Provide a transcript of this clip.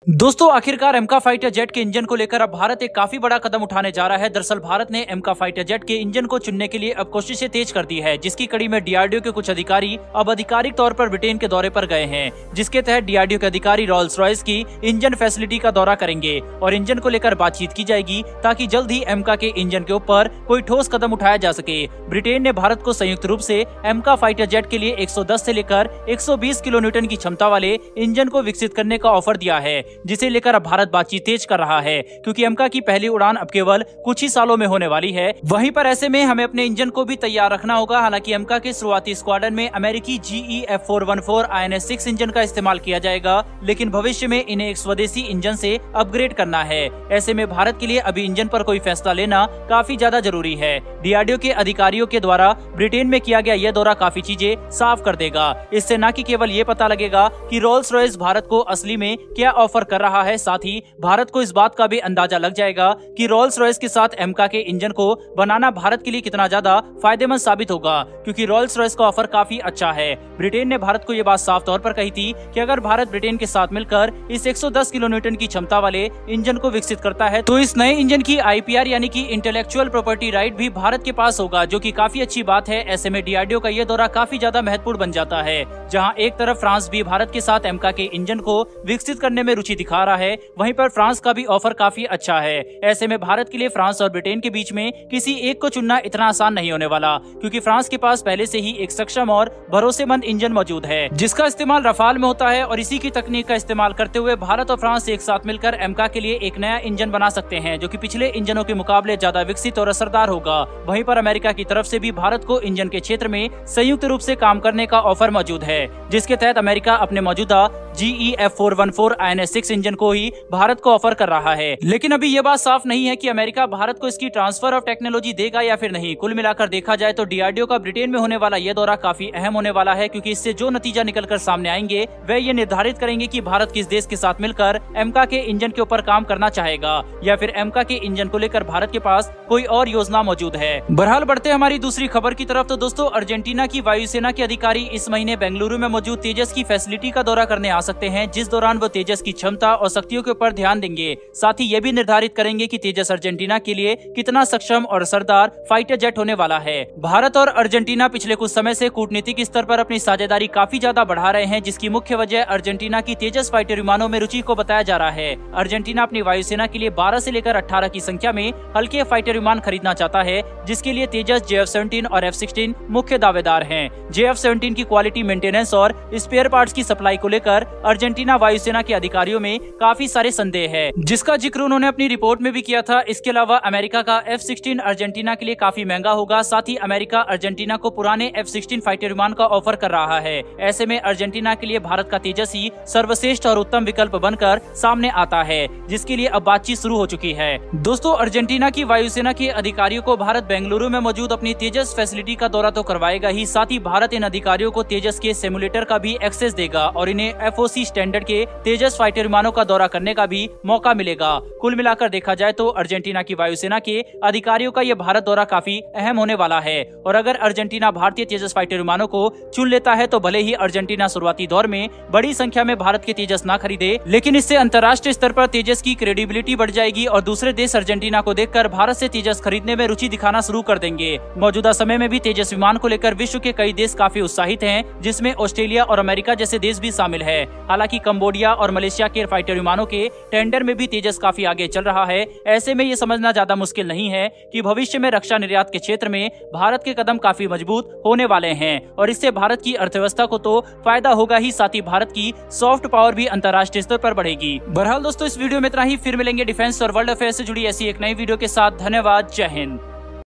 दोस्तों आखिरकार एमका fighter jet के इंजन को लेकर अब भारत एक काफी बड़ा कदम उठाने जा रहा है। दरअसल भारत ने एमका फाइटर जेट के इंजन को चुनने के लिए अब कोशिशें तेज कर दी है, जिसकी कड़ी में डीआरडीओ के कुछ अधिकारी अब आधिकारिक तौर पर ब्रिटेन के दौरे पर गए हैं, जिसके तहत डीआरडीओ के अधिकारी रॉल्स रॉयस की इंजन फैसिलिटी का दौरा करेंगे और इंजन को लेकर बातचीत की जाएगी ताकि जल्द ही एमका के इंजन के ऊपर कोई ठोस कदम उठाया जा सके। ब्रिटेन ने भारत को संयुक्त रूप से एमका फाइटर जेट के लिए 110 से लेकर 120 किलो न्यूटन की क्षमता वाले इंजन को विकसित करने का ऑफर दिया है, जिसे लेकर अब भारत बातचीत तेज कर रहा है, क्योंकि एमका की पहली उड़ान अब केवल कुछ ही सालों में होने वाली है। वहीं पर ऐसे में हमें अपने इंजन को भी तैयार रखना होगा। हालांकि एमका के शुरुआती स्क्वाड्रन में अमेरिकी GE F414 INS-6 इंजन का इस्तेमाल किया जाएगा, लेकिन भविष्य में इन्हें एक स्वदेशी इंजन से अपग्रेड करना है। ऐसे में भारत के लिए अभी इंजन पर कोई फैसला लेना काफी ज्यादा जरूरी है। डीआरडीओ के अधिकारियों के द्वारा ब्रिटेन में किया गया यह दौरा काफी चीजें साफ कर देगा। इससे न कि केवल ये पता लगेगा कि रोल्स रॉयस भारत को असली में क्या ऑफर कर रहा है, साथ ही भारत को इस बात का भी अंदाजा लग जाएगा कि रोल्स रॉयस के साथ एमका के इंजन को बनाना भारत के लिए कितना ज्यादा फायदेमंद साबित होगा, क्योंकि रोल्स रॉयस का ऑफर काफी अच्छा है। ब्रिटेन ने भारत को ये बात साफ तौर पर कही थी कि अगर भारत ब्रिटेन के साथ मिलकर इस 110 किलो न्यूटन की क्षमता वाले इंजन को विकसित करता है तो इस नए इंजन की IPR यानी कि इंटेलेक्चुअल प्रॉपर्टी राइट भी भारत के पास होगा, जो कि काफी अच्छी बात है। ऐसे में डीआरडीओ का यह दौरा काफी ज्यादा महत्वपूर्ण बन जाता है। जहां एक तरफ फ्रांस भी भारत के साथ एमका के इंजन को विकसित करने में रुचि दिखा रहा है, वहीं पर फ्रांस का भी ऑफर काफी अच्छा है। ऐसे में भारत के लिए फ्रांस और ब्रिटेन के बीच में किसी एक को चुनना इतना आसान नहीं होने वाला, क्योंकि फ्रांस के पास पहले से ही एक सक्षम और भरोसेमंद इंजन मौजूद है, जिसका इस्तेमाल रफाल में होता है। और इसी की तकनीक का इस्तेमाल करते हुए भारत और फ्रांस एक साथ मिलकर एमका के लिए एक नया इंजन बना सकते हैं, जो कि पिछले इंजनों के मुकाबले ज्यादा विकसित और असरदार होगा। वहीं पर अमेरिका की तरफ से भी भारत को इंजन के क्षेत्र में संयुक्त रूप से काम करने का ऑफर मौजूद है, जिसके तहत अमेरिका अपने मौजूदा GE F414 INS-6 इंजन को ही भारत को ऑफर कर रहा है। लेकिन अभी ये बात साफ नहीं है कि अमेरिका भारत को इसकी ट्रांसफर ऑफ टेक्नोलॉजी देगा या फिर नहीं। कुल मिलाकर देखा जाए तो डीआरडीओ का ब्रिटेन में होने वाला यह दौरा काफी अहम होने वाला है, क्योंकि इससे जो नतीजा निकलकर सामने आएंगे वह ये निर्धारित करेंगे कि भारत किस देश के साथ मिलकर एमका के इंजन के ऊपर काम करना चाहेगा, या फिर एमका के इंजन को लेकर भारत के पास कोई और योजना मौजूद है। बहरहाल बढ़ते हमारी दूसरी खबर की तरफ। तो दोस्तों अर्जेंटीना की वायुसेना के अधिकारी इस महीने बेंगलुरु में मौजूद तेजस की फैसिलिटी का दौरा करने आ सकते हैं, जिस दौरान वो तेजस की क्षमता और शक्तियों के ऊपर ध्यान देंगे। साथ ही ये भी निर्धारित करेंगे कि तेजस अर्जेंटीना के लिए कितना सक्षम और असरदार फाइटर जेट होने वाला है। भारत और अर्जेंटीना पिछले कुछ समय से कूटनीतिक स्तर पर अपनी साझेदारी काफी ज्यादा बढ़ा रहे हैं, जिसकी मुख्य वजह अर्जेंटीना की तेजस फाइटर विमानों में रुचि को बताया जा रहा है। अर्जेंटीना अपनी वायुसेना के लिए 12 से लेकर 18 की संख्या में हल्के फाइटर विमान खरीदना चाहता है, जिसके लिए तेजस JF-17 और F-16 मुख्य दावेदार हैं। JF-17 की क्वालिटी मेंटेनेंस और स्पेयर पार्ट्स की सप्लाई को लेकर अर्जेंटीना वायुसेना के अधिकारियों में काफी सारे संदेह है, जिसका जिक्र उन्होंने अपनी रिपोर्ट में भी किया था। इसके अलावा अमेरिका का F-16 अर्जेंटीना के लिए काफी महंगा होगा। साथ ही अमेरिका अर्जेंटीना को पुराने F-16 फाइटर विमान का ऑफर कर रहा है। ऐसे में अर्जेंटीना के लिए भारत का तेजस ही सर्वश्रेष्ठ और उत्तम विकल्प बनकर सामने आता है, जिसके लिए अब बातचीत शुरू हो चुकी है। दोस्तों अर्जेंटीना की वायुसेना के अधिकारियों को भारत बेंगलुरु में मौजूद अपनी तेजस फैसिलिटी का दौरा तो करवाएगा ही, साथ ही भारत इन अधिकारियों को तेजस के सिमुलेटर का भी एक्सेस देगा और इन्हें FOC स्टैंडर्ड के तेजस फाइटर विमानों का दौरा करने का भी मौका मिलेगा। कुल मिलाकर देखा जाए तो अर्जेंटीना की वायुसेना के अधिकारियों का यह भारत दौरा काफी अहम होने वाला है। और अगर अर्जेंटीना भारतीय तेजस फाइटर विमानों को चुन लेता है तो भले ही अर्जेंटीना शुरुआती दौर में बड़ी संख्या में भारत के तेजस न खरीदे, लेकिन इससे अंतर्राष्ट्रीय स्तर पर तेजस की क्रेडिबिलिटी बढ़ जाएगी और दूसरे देश अर्जेंटीना को देखकर भारत से तेजस खरीदने में रुचि दिखाना शुरू कर देंगे। मौजूदा समय में भी तेजस विमान को लेकर विश्व के कई देश काफी उत्साहित हैं, जिसमें ऑस्ट्रेलिया और अमेरिका जैसे देश भी शामिल है। हालांकि कंबोडिया और मलेशिया के फाइटर विमानों के टेंडर में भी तेजस काफी आगे चल रहा है। ऐसे में ये समझना ज्यादा मुश्किल नहीं है कि भविष्य में रक्षा निर्यात के क्षेत्र में भारत के कदम काफी मजबूत होने वाले हैं, और इससे भारत की अर्थव्यवस्था को तो फायदा होगा ही, साथ ही भारत की सॉफ्ट पावर भी अंतर्राष्ट्रीय स्तर पर बढ़ेगी। बहरहाल दोस्तों इस वीडियो में इतना ही। फिर मिलेंगे डिफेंस और वर्ल्ड अफेयर से जुड़ी ऐसी एक नई वीडियो के साथ। धन्यवाद। जय हिंद।